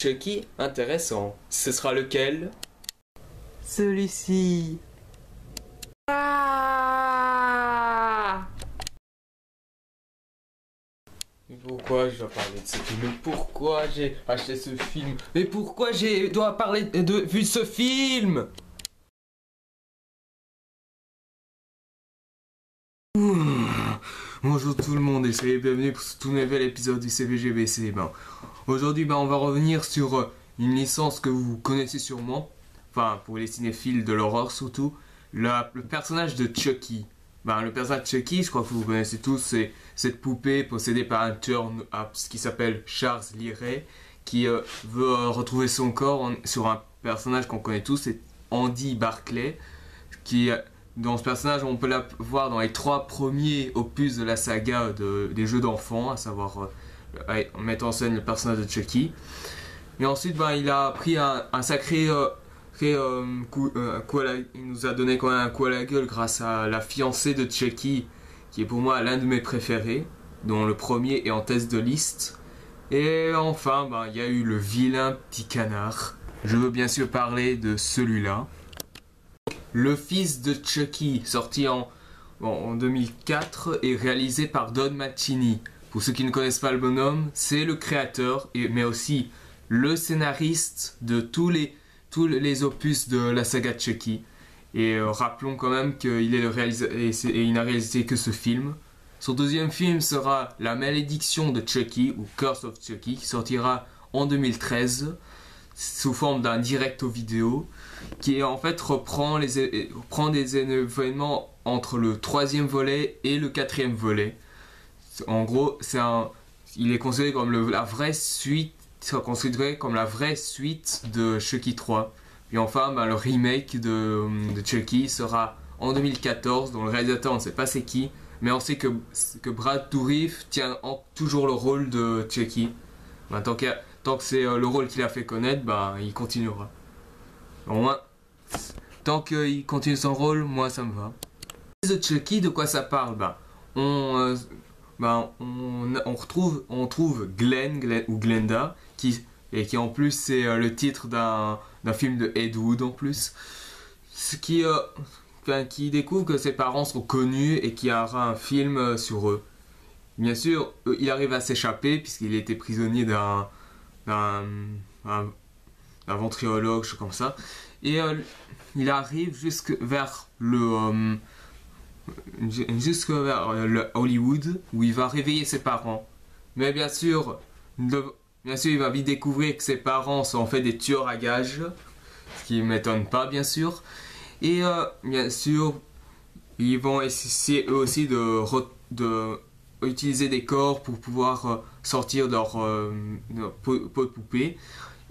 Chucky, intéressant. Ce sera lequel? Celui-ci. Ah! Pourquoi je dois parler de ce film? Pourquoi j'ai acheté ce film? Mais pourquoi dois parler vu ce film? Bonjour tout le monde et soyez bienvenus pour ce tout nouvel épisode du CVGBC. Aujourd'hui on va revenir sur une licence que vous connaissez sûrement, enfin pour les cinéphiles de l'horreur surtout, le personnage de Chucky. Le personnage de Chucky, je crois que vous connaissez tous, c'est cette poupée possédée par un tueur qui s'appelle Charles Lee Ray, qui veut retrouver son corps sur un personnage qu'on connaît tous, c'est Andy Barclay, dans ce personnage, on peut la voir dans les 3 premiers opus de la saga des jeux d'enfants, à savoir en mettant en scène le personnage de Chucky. Et ensuite, il a pris un sacré coup, il nous a donné quand même un coup à la gueule grâce à la fiancée de Chucky, qui est pour moi l'un de mes préférés, dont le premier est en test de liste. Et enfin, il y a eu le vilain petit canard. Je veux bien sûr parler de celui-là. Le fils de Chucky, sorti en 2004 et réalisé par Don Mancini. Pour ceux qui ne connaissent pas le bonhomme, c'est le créateur, mais aussi le scénariste de tous les opus de la saga Chucky. Et rappelons quand même qu'il est le réalisateur et il n'a réalisé que ce film. Son deuxième film sera La Malédiction de Chucky ou Curse of Chucky, qui sortira en 2013 sous forme d'un direct vidéo, qui en fait reprend des événements entre le 3e volet et le 4e volet. En gros, il est considéré comme la vraie suite, de Chucky 3. Puis enfin, le remake de Chucky sera en 2014, dont le réalisateur on ne sait pas c'est qui, mais on sait que Brad Dourif tient toujours le rôle de Chucky. Tant que c'est le rôle qu'il a fait connaître, il continuera. Au moins, tant qu'il continue son rôle, moi ça me va. The Chucky, de quoi ça parle? On trouve Glenn ou Glenda, qui en plus c'est le titre d'un film de Ed Wood en plus, qui découvre que ses parents sont connus et qu'il y aura un film sur eux. Bien sûr, il arrive à s'échapper puisqu'il était prisonnier d'un ventriologue, chose comme ça, et il arrive jusque vers le Hollywood, où il va réveiller ses parents. Mais bien sûr, il va vite découvrir que ses parents sont en fait des tueurs à gages, ce qui ne m'étonne pas bien sûr. Et bien sûr, ils vont essayer eux aussi de utiliser des corps pour pouvoir sortir de leur peau de poupée.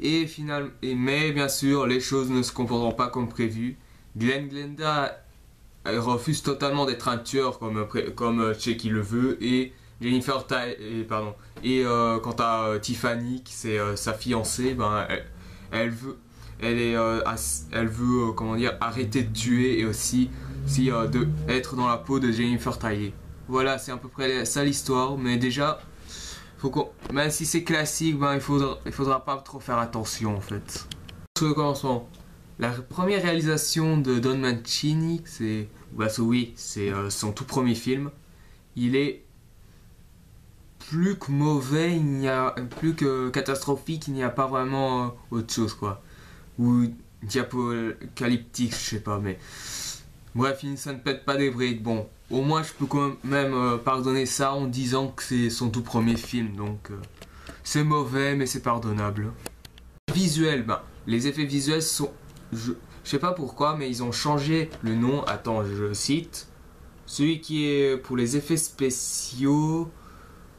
Mais bien sûr, les choses ne se comporteront pas comme prévu. Glenda elle refuse totalement d'être un tueur comme Chucky le veut, et quant à Tiffany, qui c'est sa fiancée, elle veut arrêter de tuer et aussi être dans la peau de Jennifer Tilly. Voilà, c'est à peu près ça l'histoire, mais déjà, même si c'est classique, il faudra pas trop faire attention en fait. Commençons. La première réalisation de Don Mancini, c'est son tout premier film. Il est plus que mauvais, plus que catastrophique, il n'y a pas vraiment autre chose quoi. Ou diapocalyptique, je sais pas, mais bref, ça ne pète pas des briques. Bon, au moins je peux quand même pardonner ça en disant que c'est son tout premier film, donc c'est mauvais mais c'est pardonnable. Visuel, les effets visuels sont... Je sais pas pourquoi, mais ils ont changé le nom. Attends, je cite. Celui qui est pour les effets spéciaux,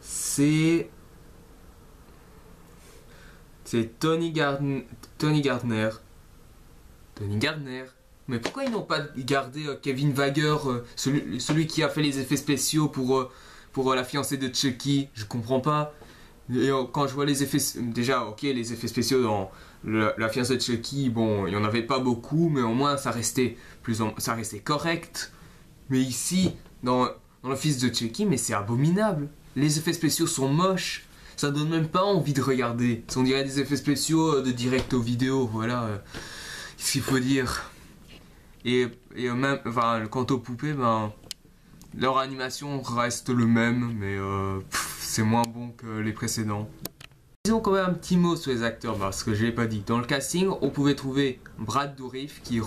c'est Tony Gardner. Tony Gardner. Mais pourquoi ils n'ont pas gardé Kevin Wagner, celui qui a fait les effets spéciaux pour la fiancée de Chucky? Je comprends pas. Et quand je vois les effets, déjà ok, les effets spéciaux dans la fiancée de Chucky, bon, il n'y en avait pas beaucoup, mais au moins ça restait correct. Mais ici, dans le fils de Chucky, mais c'est abominable. Les effets spéciaux sont moches. ça donne même pas envie de regarder. On dirait des effets spéciaux de direct aux vidéos, voilà ce qu'il faut dire. Et même, enfin, quant aux poupées, ben, leur animation reste le même, mais c'est moins bon que les précédents. Disons quand même un petit mot sur les acteurs, parce que je l'ai pas dit. Dans le casting, on pouvait trouver Brad Dourif qui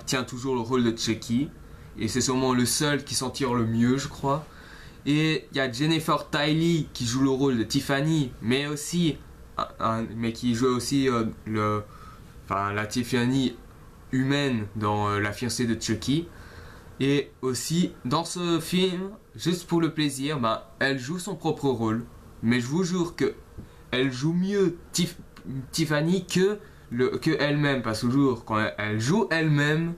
tient toujours le rôle de Chucky, et c'est sûrement le seul qui s'en tire le mieux, je crois. Et il y a Jennifer Tilly qui joue le rôle de Tiffany, mais qui joue aussi la Tiffany humaine dans La fiancée de Chucky. Et aussi dans ce film, juste pour le plaisir, elle joue son propre rôle, mais je vous jure que elle joue mieux Tiffany que elle-même, parce que toujours quand elle joue elle-même,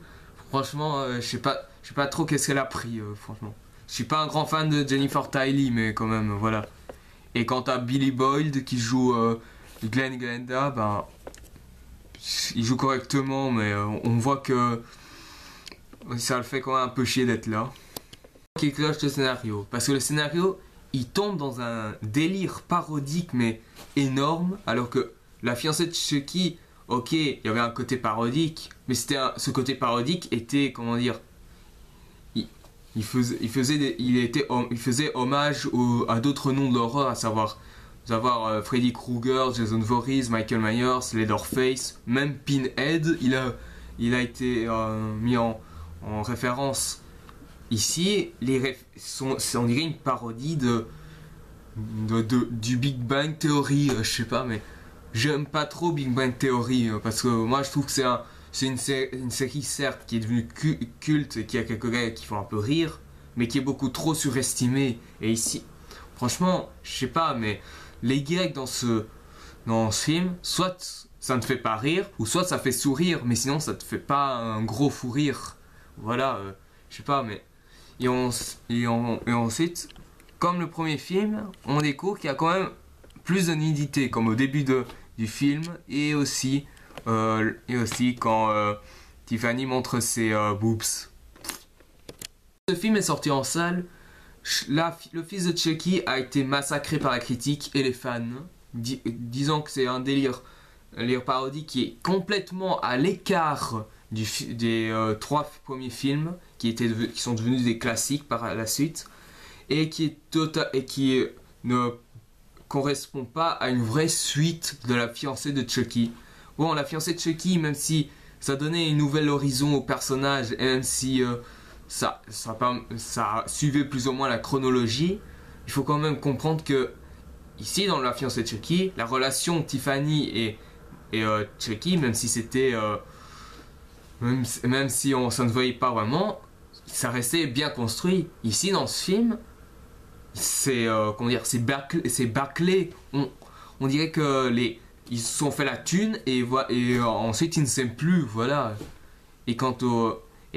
franchement je sais pas trop qu'est-ce qu'elle a pris, franchement. Je suis pas un grand fan de Jennifer Tilly, mais quand même, voilà. Et quant à Billy Boyd qui joue Glenn Glenda, il joue correctement, mais on voit que ça le fait quand même un peu chier d'être là. Qui cloche le scénario, parce que le scénario, il tombe dans un délire parodique, mais énorme, alors que La fiancée de Chucky, ok, il y avait un côté parodique, mais ce côté parodique était, comment dire, il faisait hommage à d'autres noms d'horreur, à savoir Freddy Krueger, Jason Voorhees, Michael Myers, Leatherface, même Pinhead, il a été mis en référence. Ici, on dirait une parodie du Big Bang Theory, je sais pas, mais j'aime pas trop Big Bang Theory, parce que moi je trouve que c'est une série certes qui est devenue culte et qui a quelques gars qui font un peu rire, mais qui est beaucoup trop surestimée. Et ici, franchement, je sais pas, mais les gags dans ce film, soit ça ne te fait pas rire, ou soit ça fait sourire, mais sinon ça te fait pas un gros fou rire. Voilà, je sais pas, mais... Et ensuite, comme le premier film, on découvre qu'il y a quand même plus de nudité, comme au début du film, et aussi quand Tiffany montre ses boobs. Ce film est sorti en salle. Le fils de Chucky a été massacré par la critique et les fans, disant que c'est un délire parodie qui est complètement à l'écart des 3 premiers films qui sont devenus des classiques par la suite, et qui ne correspond pas à une vraie suite de La fiancée de Chucky. Bon, La fiancée de Chucky, même si ça donnait un nouvel horizon au personnage, et même si ça suivait plus ou moins la chronologie, il faut quand même comprendre que ici, dans La fiancée de Chucky, la relation Tiffany et Chucky, même si c'était même si ça ne voyait pas vraiment, ça restait bien construit. Ici, dans ce film, c'est bâclé. On dirait que ils se sont fait la thune et ensuite ils ne s'aiment plus, voilà. Et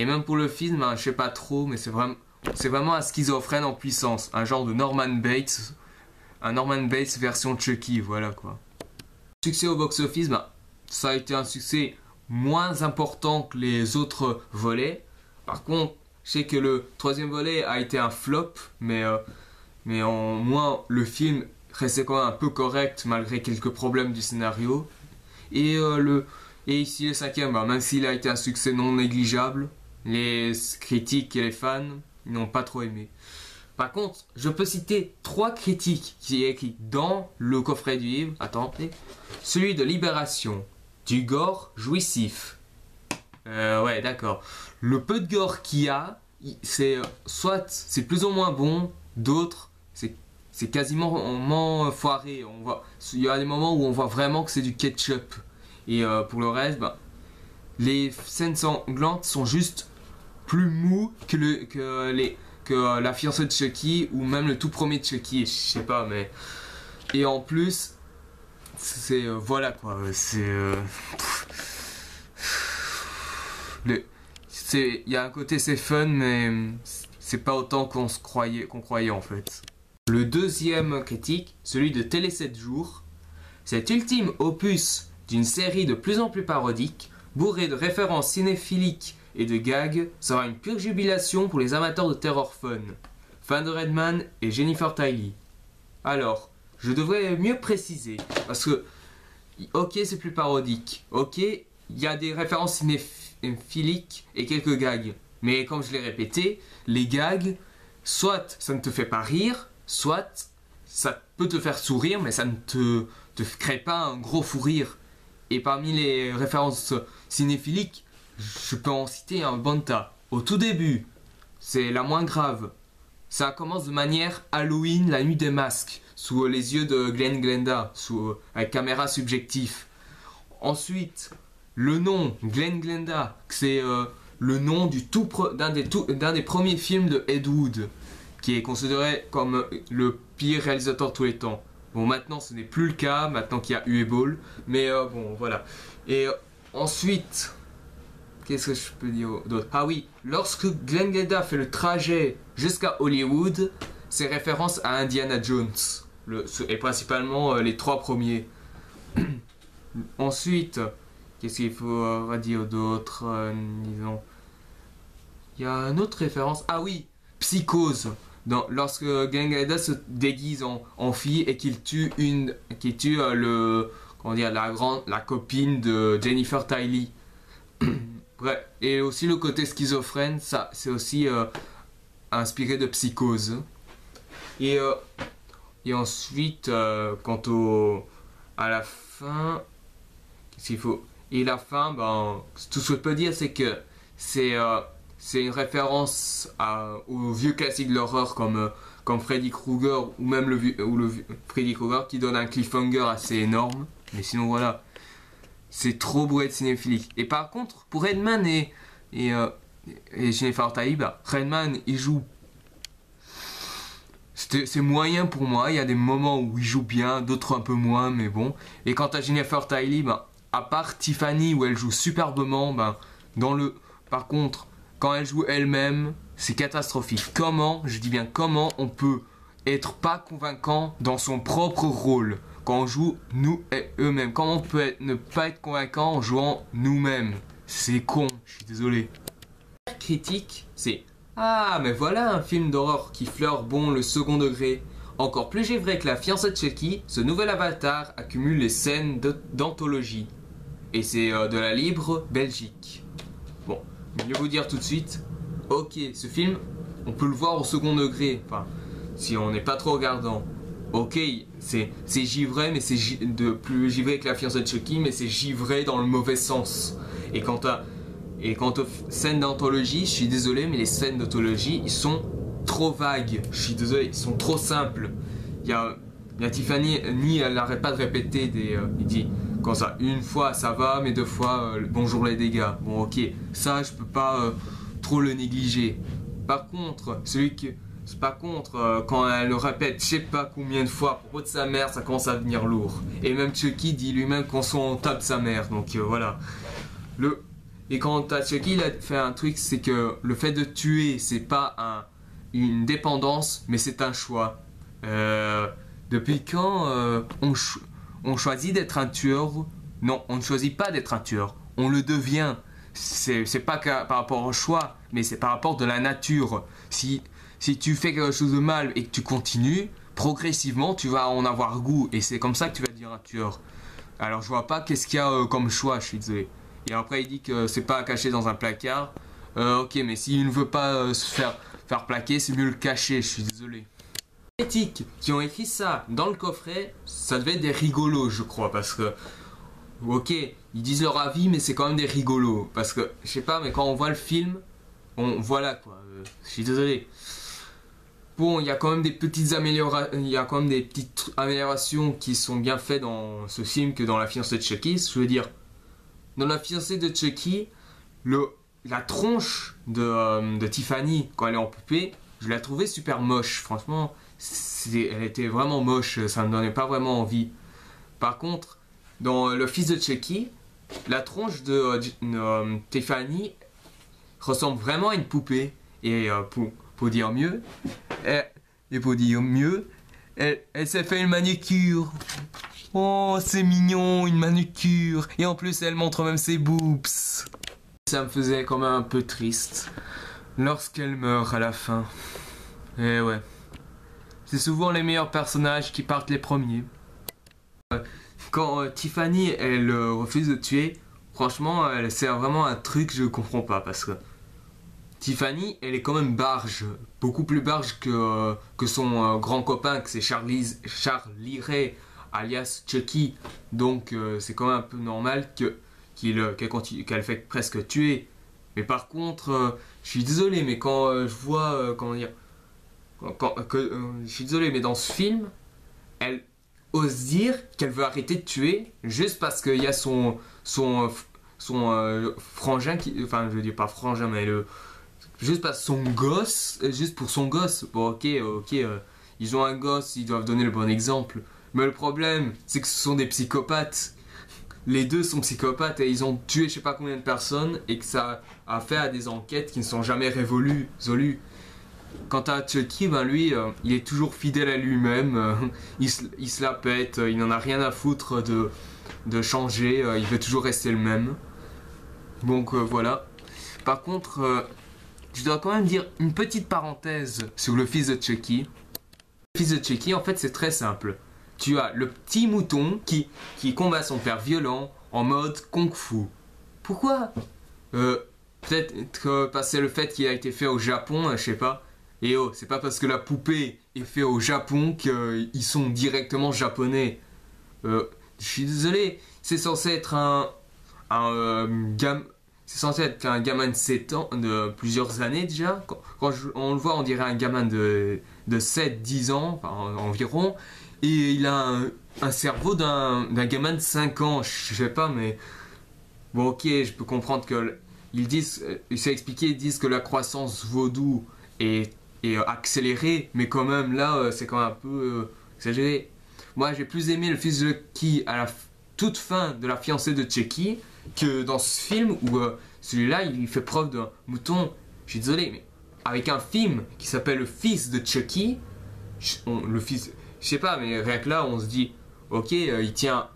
même pour le film, je sais pas trop, mais c'est vraiment un schizophrène en puissance, un genre de Norman Bates version Chucky, voilà quoi. Succès au box-office, ça a été un succès moins important que les autres volets. Par contre, je sais que le 3e volet a été un flop, mais en moins le film restait quand même un peu correct malgré quelques problèmes du scénario. Et ici le 5e, même s'il a été un succès non négligeable, les critiques et les fans n'ont pas trop aimé. Par contre, je peux citer 3 critiques qui est écrit dans le coffret du livre. Attendez. Celui de Libération. Du gore jouissif. Ouais, d'accord. Le peu de gore qu'il y a, soit c'est plus ou moins bon, d'autres c'est quasiment foiré. Il y a des moments où on voit vraiment que c'est du ketchup. Et pour le reste, les scènes sanglantes sont juste plus mous que La fiancée de Chucky ou même le tout premier Chucky, je sais pas, mais... Et en plus, voilà quoi, il y a un côté c'est fun, mais c'est pas autant qu'on croyait en fait. Le 2e critique, celui de Télé 7 jours, cet ultime opus d'une série de plus en plus parodique, bourré de références cinéphiliques et de gags, sera une pure jubilation pour les amateurs de terror fun, fans de Redman et Jennifer Tilly. Alors, je devrais mieux préciser. Parce que, ok, c'est plus parodique. Ok, il y a des références cinéphiliques et quelques gags. Mais comme je l'ai répété, les gags, soit ça ne te fait pas rire, soit ça peut te faire sourire, mais ça ne te crée pas un gros fou rire. Et parmi les références cinéphiliques, je peux en citer un bon tas. Au tout début, c'est la moins grave. Ça commence de manière Halloween, la nuit des masques, sous les yeux de Glenn Glenda, avec caméra subjective. Ensuite, le nom, Glenn Glenda, c'est le nom d'un des premiers films de Ed Wood, qui est considéré comme le pire réalisateur de tous les temps. Bon, maintenant ce n'est plus le cas, maintenant qu'il y a Uwe mais bon, voilà. Et ensuite, qu'est-ce que je peux dire d'autre? Ah oui, lorsque Glenn Glenda fait le trajet jusqu'à Hollywood, c'est référence à Indiana Jones, et principalement les 3 premiers. Ensuite, qu'est-ce qu'il faut dire d'autre, disons. Il y a une autre référence. Ah oui, Psychose. Lorsque Glenn Glenda se déguise en fille et qu'il tue la copine de Jennifer Tilly. Bref, et aussi le côté schizophrène, ça c'est aussi inspiré de Psychose. Et ensuite, à la fin, qu'est-ce qu'il faut? Et la fin, tout ce que je peux dire, c'est que c'est une référence aux vieux classiques de l'horreur comme Freddy Krueger ou même le Freddy Krueger qui donne un cliffhanger assez énorme. Mais sinon voilà, c'est trop beau être cinéphilique. Et par contre, pour Redman et Jennifer Tilly, Redman il joue. C'est moyen pour moi, il y a des moments où il joue bien, d'autres un peu moins, mais bon. Et quant à Jennifer Tilly, à part Tiffany où elle joue superbement, par contre, quand elle joue elle-même, c'est catastrophique. Je dis bien comment on peut être pas convaincant dans son propre rôle quand on joue nous et eux-mêmes. Comment on peut ne pas être convaincant en jouant nous-mêmes? C'est con, je suis désolé. Critique, c'est ah mais voilà un film d'horreur qui fleure le second degré. Encore plus givré que La fiancée de Chucky, ce nouvel avatar accumule les scènes d'anthologie. Et c'est de la Libre Belgique. Bon, je vais vous dire tout de suite, ok, ce film, on peut le voir au second degré, enfin, si on n'est pas trop regardant. Ok, c'est givré, mais c'est plus givré que La fiancée de Chucky, mais c'est givré dans le mauvais sens. Et quant aux scènes d'anthologie, je suis désolé, mais les scènes d'anthologie, ils sont trop vagues. Je suis désolé, ils sont trop simples. Il y a Tiffany, elle n'arrête pas de répéter il dit, quand ça, une fois ça va, mais 2 fois, bonjour les dégâts. Bon ok, ça je peux pas trop le négliger. Par contre, quand elle le répète je sais pas combien de fois à propos de sa mère, ça commence à devenir lourd. Et même Chucky dit lui-même qu'on s'en tape sa mère, donc voilà. Et quand Chucky il a fait un truc, c'est que le fait de tuer, c'est pas une dépendance, mais c'est un choix. Depuis quand on choisit d'être un tueur? Non, on ne choisit pas d'être un tueur. On le devient. C'est pas par rapport au choix, mais c'est par rapport de la nature. Si tu fais quelque chose de mal et que tu continues, progressivement tu vas en avoir goût. Et c'est comme ça que tu vas devenir un tueur. Alors je vois pas qu'est-ce qu'il y a comme choix, je suis désolé. Et après il dit que c'est pas caché dans un placard. Ok, mais s'il ne veut pas se faire plaquer, c'est mieux le cacher, je suis désolé. Les critiques qui ont écrit ça dans le coffret, ça devait être des rigolos, je crois, parce que ok, ils disent leur avis, mais c'est quand même des rigolos, parce que je sais pas, mais quand on voit le film, voilà quoi. Je suis désolé. Bon, il y a quand même des petites améliorations qui sont bien faites dans ce film que dans La fiancée de Chucky. Je veux dire, dans La fiancée de Chucky, la tronche de Tiffany quand elle est en poupée, je la trouvais super moche. Franchement, elle était vraiment moche, ça me donnait pas vraiment envie. Par contre, dans Le fils de Chucky, la tronche de Tiffany ressemble vraiment à une poupée. Et pour dire mieux, elle s'est fait une manucure. Oh, c'est mignon, une manucure. Et en plus, elle montre même ses boobs. Ça me faisait quand même un peu triste lorsqu'elle meurt à la fin. Et ouais, c'est souvent les meilleurs personnages qui partent les premiers. Quand Tiffany, elle refuse de tuer, franchement, c'est vraiment un truc que je comprends pas, parce que Tiffany, elle est quand même barge, beaucoup plus barge que son grand copain, que c'est Charlie Ray, alias Chucky. Donc c'est quand même un peu normal qu'elle fait presque tuer. Mais par contre, je suis désolé, mais quand je vois, comment dire, je suis désolé, mais dans ce film, elle ose dire qu'elle veut arrêter de tuer juste parce qu'il y a son frangin qui, enfin je veux dire pas frangin, mais juste parce que son gosse, juste pour son gosse. Bon, ok, ils ont un gosse, ils doivent donner le bon exemple. Mais le problème, c'est que ce sont des psychopathes. Les deux sont psychopathes et ils ont tué je sais pas combien de personnes et que ça a fait à des enquêtes qui ne sont jamais résolues. Quant à Chucky, ben lui, il est toujours fidèle à lui-même. Il se la pète, il n'en a rien à foutre de changer. Il veut toujours rester le même. Donc voilà. Par contre, je dois quand même dire une petite parenthèse sur le fils de Chucky. Le fils de Chucky, en fait, c'est très simple. Tu as le petit mouton qui combat son père violent en mode kung-fu. Pourquoi Peut-être parce que le fait qu'il a été fait au Japon, je sais pas. Et oh, c'est pas parce que la poupée est faite au Japon qu'ils sont directement japonais. Je suis désolé, c'est censé être c'est censé être un gamin de 7 ans, de plusieurs années déjà. Quand on le voit, on dirait un gamin de 7-10 ans, enfin, environ. Et il a un cerveau d'un gamin de 5 ans, je sais pas, mais... Bon, ok, je peux comprendre que... C'est expliqué, ils disent que la croissance vaudou est accélérée, mais quand même, là, c'est quand même un peu exagéré. Moi, j'ai plus aimé le fils de Chucky à la toute fin de la fiancée de Chucky que dans ce film où celui-là, il fait preuve d'un mouton. Je suis désolé, mais avec un film qui s'appelle Le Fils de Chucky, je sais pas, mais rien que là, on se dit, ok, il tient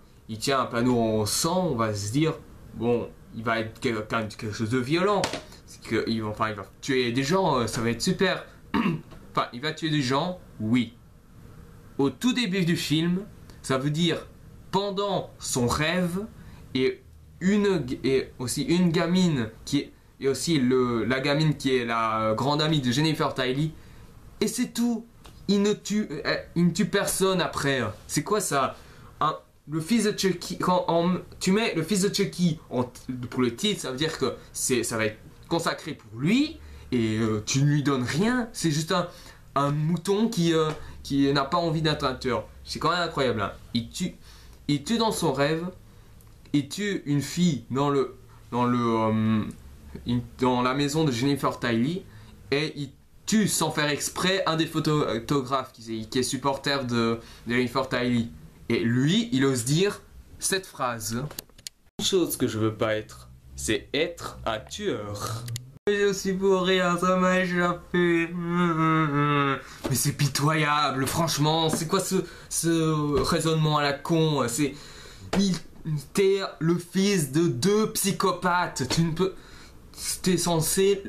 un panneau en sang, on va se dire, bon, il va être quelque chose de violent. Il va tuer des gens, ça va être super. Enfin, il va tuer des gens, oui. Au tout début du film, ça veut dire pendant son rêve, et aussi une gamine qui est, et aussi la gamine qui est la grande amie de Jennifer Tilly, et c'est tout. Il ne tue personne après. C'est quoi ça? Le fils de Chucky, tu mets le fils de Chucky pour le titre, ça veut dire que ça va être consacré pour lui, et tu ne lui donnes rien. C'est juste un mouton qui n'a pas envie d'être un tueur. C'est quand même incroyable, hein. Il tue dans son rêve, il tue une fille dans la maison de Jennifer Tilly, et il tue sans faire exprès un des photographes qui est supporter de Jennifer Tilly. Et lui, il ose dire cette phrase. Une chose que je veux pas être, c'est être un tueur. Je suis pour rien, ça m'a échappé. Mais c'est pitoyable, franchement. C'est quoi ce raisonnement à la con? T'es le fils de 2 psychopathes. T'es censé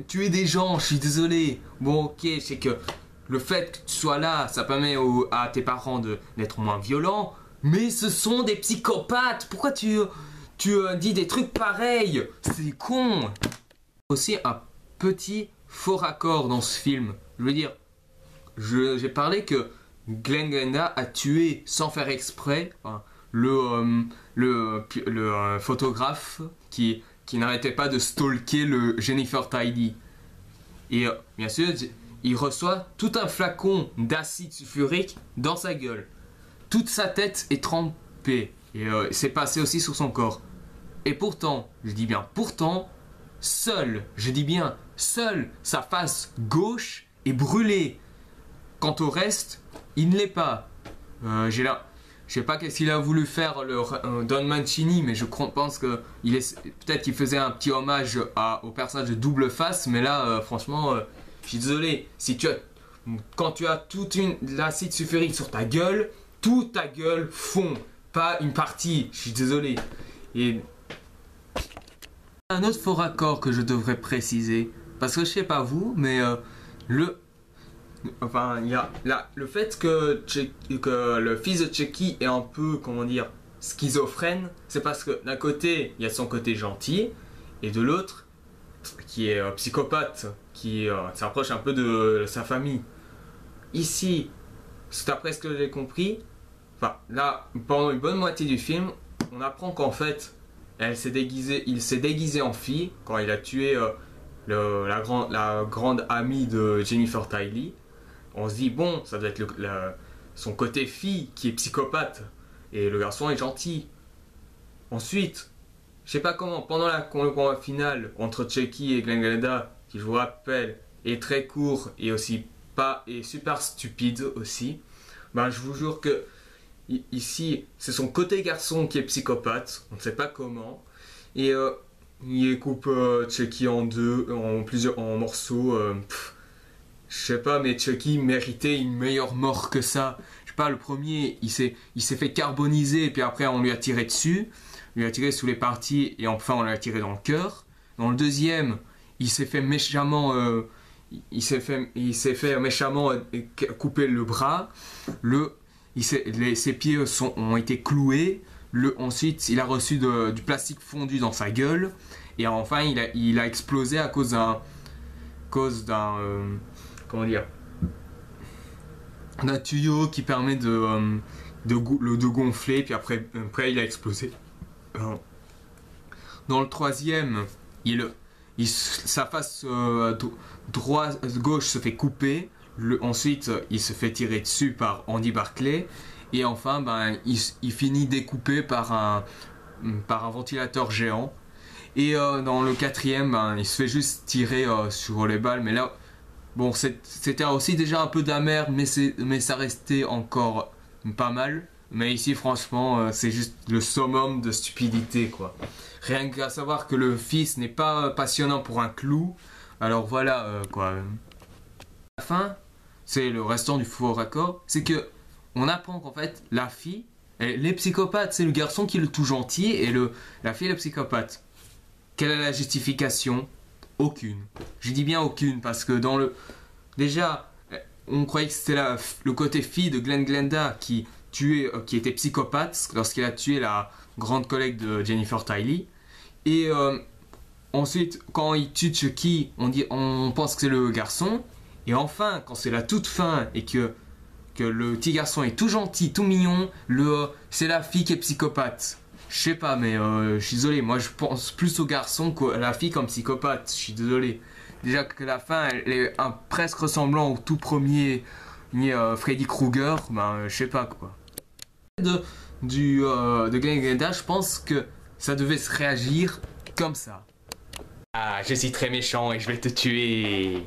tuer des gens, je suis désolé. Bon, ok, c'est que le fait que tu sois là, ça permet à tes parents d'être moins violents. Mais ce sont des psychopathes. Pourquoi tu dis des trucs pareils? C'est con. Aussi un petit faux raccord dans ce film. Je veux dire, j'ai parlé que Glenn Glenda a tué sans faire exprès le photographe qui n'arrêtait pas de stalker le Jennifer Tilly. Et bien sûr, il reçoit tout un flacon d'acide sulfurique dans sa gueule. Toute sa tête est trempée. Et c'est passé aussi sur son corps. Et pourtant, je dis bien pourtant, je dis bien seule sa face gauche est brûlée. Quant au reste, il ne l'est pas. Je sais pas qu'est-ce qu'il a voulu faire Don Mancini, mais je pense que peut-être qu'il faisait un petit hommage au personnage de Double Face, mais là, franchement, je suis désolé. Quand tu as toute l'acide sulfurique sur ta gueule, toute ta gueule fond, pas une partie. Je suis désolé. Et un autre faux raccord que je devrais préciser, parce que je sais pas vous, mais Enfin, il y a le fait que, que le fils de Chucky est un peu, comment dire, schizophrène, c'est parce que d'un côté, il y a son côté gentil, et de l'autre, qui est psychopathe, qui s'approche un peu de sa famille. Ici, c'est après ce que j'ai compris, enfin là, pendant une bonne moitié du film, on apprend qu'en fait, il s'est déguisé en fille quand il a tué la grande amie de Jennifer Tiley. On se dit, bon, ça doit être son côté fille qui est psychopathe, et le garçon est gentil. Ensuite, je sais pas comment, pendant le combat final entre Chucky et Glenn Glenda, qui je vous rappelle est très court et aussi et super stupide aussi, ben je vous jure que ici c'est son côté garçon qui est psychopathe, on ne sait pas comment, et il coupe Chucky en en morceaux. Je sais pas, mais Chucky méritait une meilleure mort que ça. Je sais pas, le premier il s'est fait carboniser et puis après on lui a tiré dessus. On lui a tiré sous les parties et enfin on lui a tiré dans le cœur. Dans le deuxième, il s'est fait méchamment couper le bras. Ses pieds ont été cloués. Ensuite, il a reçu du plastique fondu dans sa gueule. Et enfin, il a explosé à cause d'un d'un tuyau qui permet de gonfler. Puis après il a explosé. Dans le troisième, sa face gauche se fait couper. Ensuite, il se fait tirer dessus par Andy Barclay. Et enfin, il finit découpé par un ventilateur géant. Et dans le quatrième, il se fait juste tirer sur les balles. Mais là, bon, c'était aussi déjà un peu d'amer, mais ça restait encore pas mal. Mais ici, franchement, c'est juste le summum de stupidité, quoi. Rien qu'à savoir que le fils n'est pas passionnant pour un clou. Alors voilà, quoi. La fin, c'est le restant du faux raccord, c'est que on apprend qu'en fait, la fille, elle est psychopathe. C'est le garçon qui est le tout gentil et la fille est le psychopathe. Quelle est la justification? Aucune. Je dis bien aucune, parce que déjà, on croyait que c'était le côté fille de Glenn Glenda qui était psychopathe lorsqu'il a tué la grande collègue de Jennifer Tiley. Et ensuite, quand il tue Chucky, on pense que c'est le garçon. Et enfin, quand c'est la toute fin et que le petit garçon est tout gentil, tout mignon, c'est la fille qui est psychopathe. Je sais pas, mais je suis désolé. Moi, je pense plus au garçon qu'à la fille comme psychopathe. Je suis désolé. Déjà que la fin, elle est presque ressemblant au tout premier Freddy Krueger. Je sais pas quoi. De Glenn Glenda, je pense que ça devait se réagir comme ça. Ah, je suis très méchant et je vais te tuer.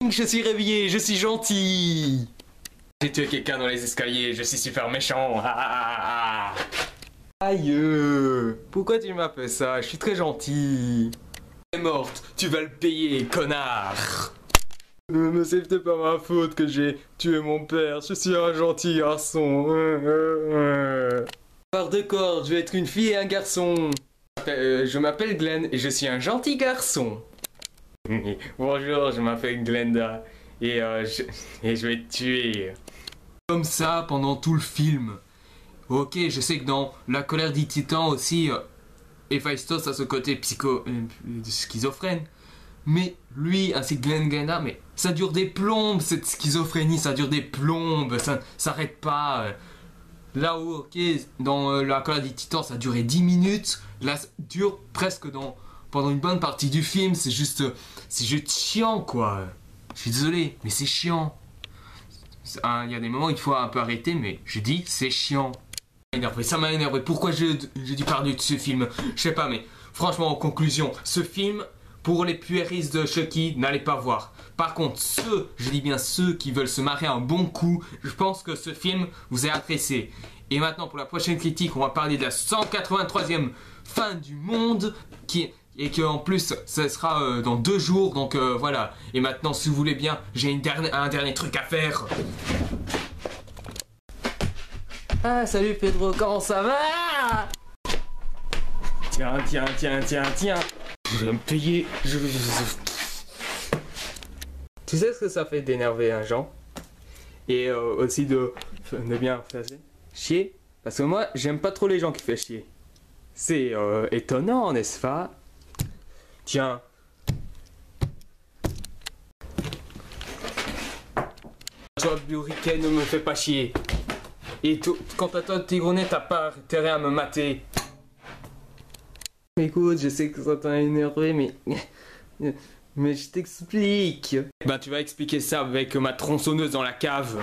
Je suis réveillé, je suis gentil. J'ai tué quelqu'un dans les escaliers, je suis super méchant. Aïe, pourquoi tu m'as fait ça? Je suis très gentil. Elle est morte, tu vas le payer, connard. Ne c'est peut-être pas ma faute que j'ai tué mon père, je suis un gentil garçon. Par deux cordes, je vais être une fille et un garçon. Je m'appelle Glenn et je suis un gentil garçon. Bonjour, je m'appelle Glenda et je vais te tuer. Comme ça pendant tout le film. Ok, je sais que dans La colère des titans aussi, Héphaïstos a ce côté schizophrène. Mais lui, ainsi que Glenn Glenda, mais ça dure des plombes cette schizophrénie, ça dure des plombes, ça s'arrête pas. Là où, ok, dans La colère des titans, ça durait 10 minutes, là ça dure presque pendant une bonne partie du film, c'est juste chiant quoi. Je suis désolé, mais c'est chiant. Il y a des moments où il faut un peu arrêter, mais je dis c'est chiant. Ça m'a énervé. Pourquoi je dis parler de ce film? Je sais pas, mais franchement, en conclusion, ce film, pour les puéristes de Chucky, n'allez pas voir. Par contre, je dis bien ceux qui veulent se marrer un bon coup, je pense que ce film vous est apprécié. Et maintenant, pour la prochaine critique, on va parler de la 183e fin du monde, et que en plus, ça sera dans 2 jours, donc voilà. Et maintenant, si vous voulez bien, j'ai un dernier truc à faire. Ah, salut Pedro, comment ça va? Tiens. Je vais me payer. Tu sais ce que ça fait d'énerver un gens? Et aussi de bien faire chier? Parce que moi, j'aime pas trop les gens qui font chier. C'est étonnant, n'est-ce pas? Tiens. Toi, Buriken, ne me fais pas chier. Et quant à toi, Tigrenet, t'as pas intérêt à me mater. Écoute, je sais que ça t'a énervé, mais je t'explique. Ben, tu vas expliquer ça avec ma tronçonneuse dans la cave.